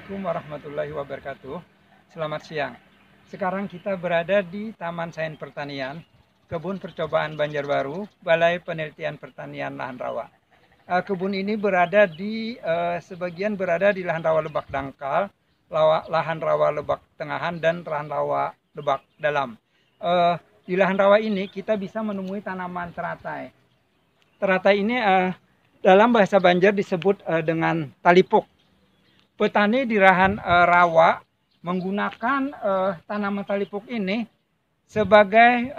Assalamualaikum warahmatullahi wabarakatuh. Selamat siang. Sekarang kita berada di Taman Sains Pertanian, Kebun Percobaan Banjarbaru, Balai Penelitian Pertanian Lahan Rawa. Kebun ini berada di sebagian berada di lahan rawa lebak dangkal, lahan rawa lebak tengahan, dan lahan rawa lebak dalam. Di lahan rawa ini kita bisa menemui tanaman teratai. Teratai ini dalam bahasa Banjar disebut dengan talipuk. Petani di lahan rawa menggunakan tanaman talipuk ini sebagai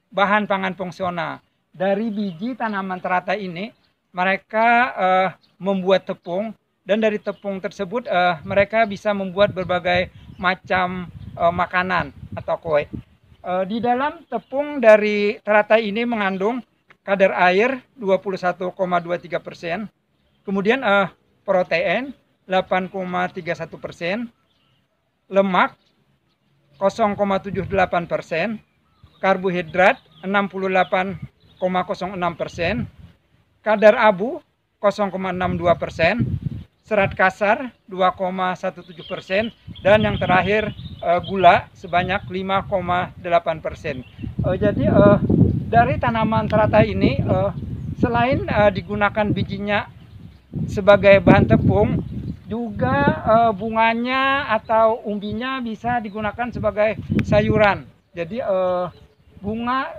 bahan pangan fungsional. Dari biji tanaman teratai ini mereka membuat tepung, dan dari tepung tersebut mereka bisa membuat berbagai macam makanan atau kue. Di dalam tepung dari teratai ini mengandung kadar air 21,23%, kemudian protein 8,31%, lemak 0,78%, karbohidrat 68,06%, kadar abu 0,62%, serat kasar 2,17%, dan yang terakhir gula sebanyak 5,8%. Jadi dari tanaman teratai ini selain digunakan bijinya sebagai bahan tepung, juga bunganya atau umbinya bisa digunakan sebagai sayuran. Jadi bunga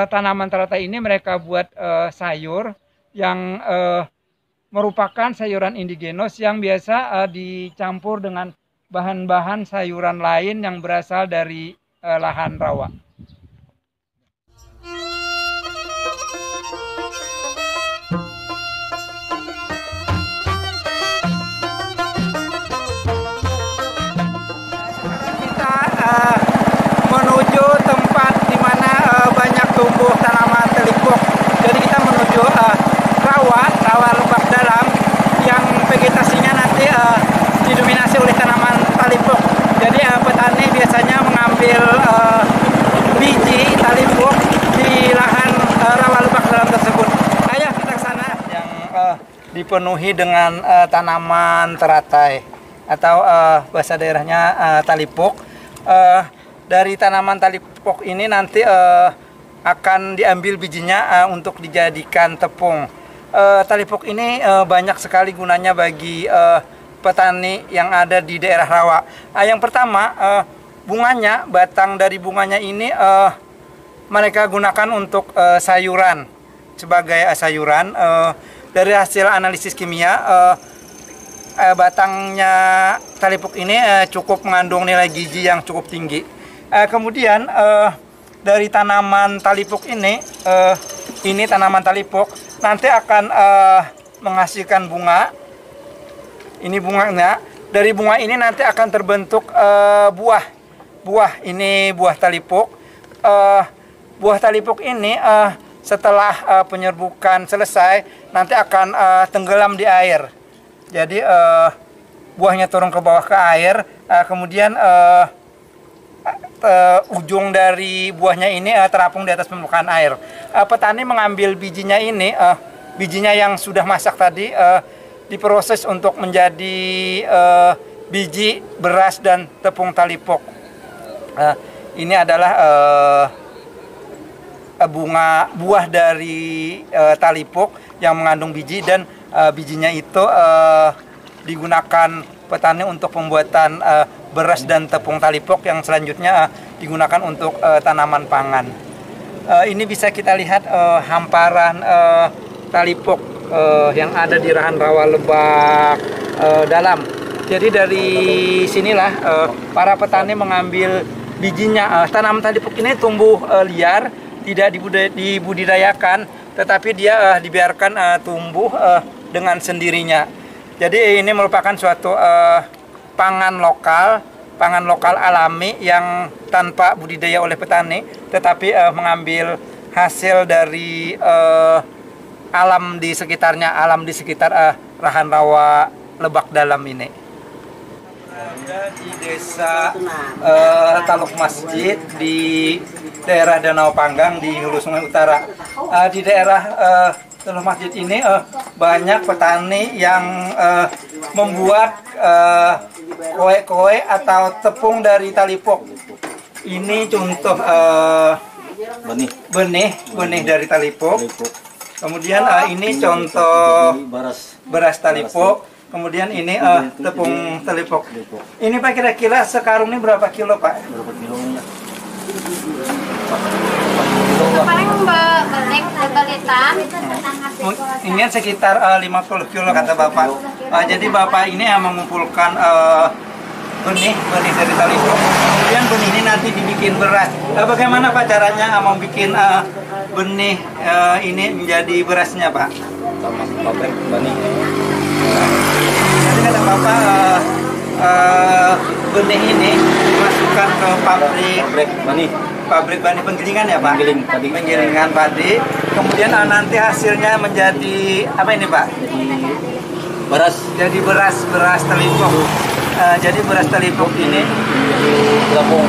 tanaman teratai ini mereka buat sayur yang merupakan sayuran indigenos yang biasa dicampur dengan bahan-bahan sayuran lain yang berasal dari lahan rawa. Menuju tempat di mana banyak tumbuh tanaman talipuk. Jadi kita menuju rawa lebak dalam yang vegetasinya nanti didominasi oleh tanaman talipuk. Jadi petani biasanya mengambil biji talipuk di lahan rawa lebak dalam tersebut. Ayo kita ke sana. Yang dipenuhi dengan tanaman teratai atau bahasa daerahnya talipuk. Dari tanaman talipuk ini nanti akan diambil bijinya untuk dijadikan tepung. Talipuk ini banyak sekali gunanya bagi petani yang ada di daerah rawa. Yang pertama, bunganya, batang dari bunganya ini mereka gunakan untuk sayuran, sebagai sayuran. Dari hasil analisis kimia, batangnya talipuk ini cukup mengandung nilai gizi yang cukup tinggi. Kemudian dari tanaman talipuk ini tanaman talipuk nanti akan menghasilkan bunga. Ini bunganya. Dari bunga ini nanti akan terbentuk buah. Ini buah talipuk. Buah talipuk ini setelah penyerbukan selesai nanti akan tenggelam di air. Jadi buahnya turun ke bawah ke air, kemudian ujung dari buahnya ini terapung di atas permukaan air. Petani mengambil bijinya ini, bijinya yang sudah masak tadi, diproses untuk menjadi biji beras dan tepung talipuk. Ini adalah buah dari talipuk yang mengandung biji, dan bijinya itu digunakan petani untuk pembuatan beras dan tepung talipuk yang selanjutnya digunakan untuk tanaman pangan. Ini bisa kita lihat hamparan talipuk yang ada di lahan rawa lebak dalam. Jadi dari sinilah para petani mengambil bijinya. Tanaman talipuk ini tumbuh liar, tidak dibudidayakan, tetapi dia dibiarkan tumbuh dengan sendirinya. Jadi ini merupakan suatu pangan lokal alami yang tanpa budidaya oleh petani, tetapi mengambil hasil dari alam di sekitarnya, alam di sekitar lahan rawa lebak dalam ini. Berada di desa Taluk Masjid di daerah Danau Panggang di Hulu Sungai Utara. Di daerah Taluk Masjid ini banyak petani yang membuat kue-kue atau tepung dari talipok. Ini contoh benih dari talipok. Kemudian ini contoh beras talipok. Kemudian ini tepung talipok. Ini Pak kira-kira sekarung ini berapa kilo Pak? Berapa kilonya? Paling belitan. Ini sekitar 50 kilo kata Bapak. Jadi Bapak ini mengumpulkan benih dari talipok. Kemudian benih ini nanti dibikin beras. Bagaimana Pak caranya membuat benih ini menjadi berasnya Pak? Sama pabrik benih. Jadi kata Bapak benih ini dimasukkan ke pabrik benih penggilingan ya Pak? Penggilingan padi. Kemudian nanti hasilnya menjadi apa ini Pak? Jadi beras talipok. Jadi beras talipok ini jadi gelapung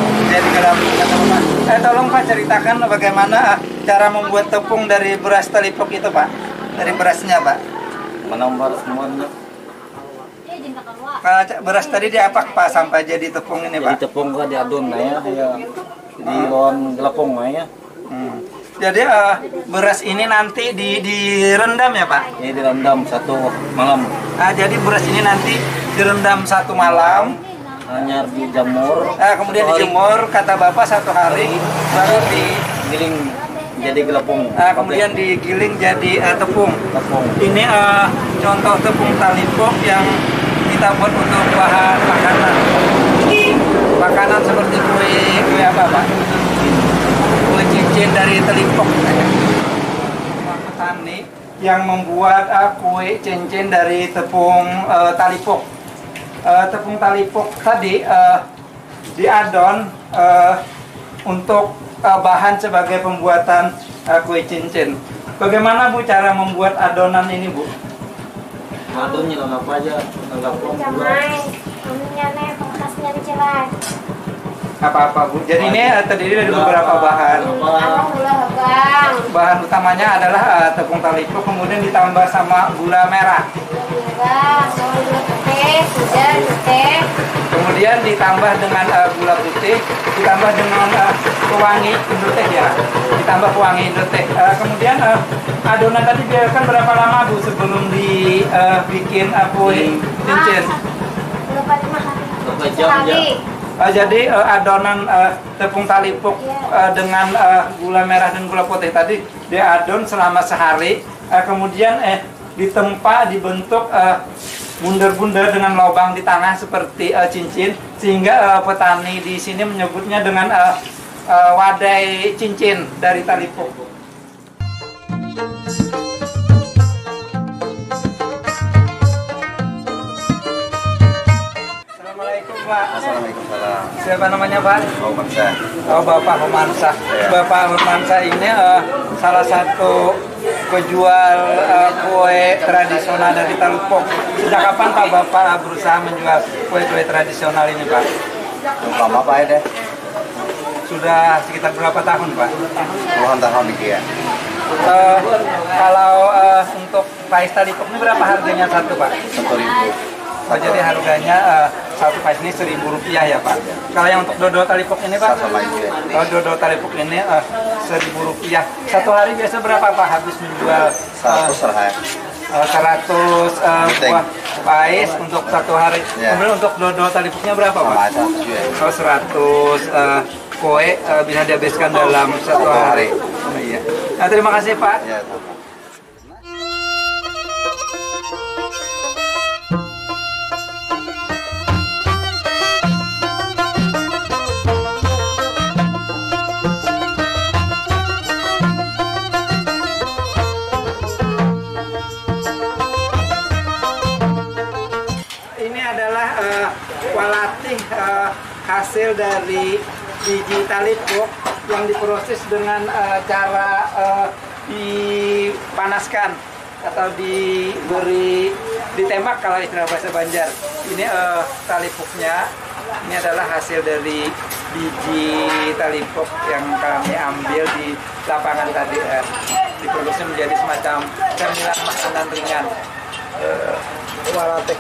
kata Bapak. Tolong Pak ceritakan bagaimana cara membuat tepung dari beras talipok itu Pak? Dari berasnya Pak? Mana beras semuanya? Beras tadi diapak Pak sampai jadi tepung ini Pak? Jadi tepung kan diadon ya, di lawan gelapung ya. Jadi beras ini nanti direndam ya Pak? Ini direndam 1 malam. Jadi beras ini nanti direndam 1 malam. Hanya dijemur. Kemudian dijemur kata Bapak 1 hari, baru digiling jadi gelapung. Kemudian digiling jadi tepung. Ini contoh tepung talipok yang kita buat untuk bahan makanan. Makanan seperti kue apa Pak? Kue cincin dari talipok. Petani yang membuat kue cincin dari tepung talipok. Tepung talipok tadi diadon untuk bahan sebagai pembuatan kue cincin. Bagaimana Bu cara membuat adonan ini Bu? Adonnya apa aja? Apa-apa Bu? Jadi ini terdiri dari beberapa bahan. Bahan utamanya adalah tepung talipok, kemudian ditambah sama gula merah. Kemudian ditambah dengan gula putih, ditambah dengan pewangi Indoteh ya. Ditambah pewangi Indoteh. Kemudian adonan tadi biarkan berapa lama Bu sebelum dibikin kue cincin? Berapa jam ya? Jadi adonan tepung talipok dengan gula merah dan gula putih tadi diadon selama sehari, kemudian ditempa dibentuk bundar-bundar dengan lubang di tanah seperti cincin, sehingga petani di sini menyebutnya dengan wadai cincin dari talipok. Assalamualaikum Pak. Assalamualaikum. Siapa namanya Pak? Romansyah. Oh Bapak Romansyah. Ya. Bapak Romansyah ini salah satu penjual kue tradisional dari talipok. Sejak kapan Pak Bapak berusaha menjual kue-kue tradisional ini Pak? Lama Pak ya deh? Sudah sekitar berapa tahun Pak? Puluhan tahun nih ya. Kalau untuk pais talipok ini berapa harganya satu Pak? 1.000. Oh, jadi harganya satu pais ini Rp1.000 ya Pak. Kalau yang untuk dodol talipok ini Pak? Sama aja. Kalau dodol talipok ini Rp1.000. Satu hari biasa berapa Pak habis menjual? 100 sehari. 100 buah pais untuk satu hari. Ya. Kemudian untuk dodol talipoknya berapa Pak? Sama 100 kue bisa dihabiskan dalam satu hari. Oh, iya. Nah, terima kasih Pak. Ya, Walatih hasil dari biji talipok yang diproses dengan cara dipanaskan atau ditembak kalau istilah bahasa Banjar. Ini talipoknya. Ini adalah hasil dari biji talipok yang kami ambil di lapangan tadi. Diproduksi menjadi semacam camilan makanan ringan. Walatih.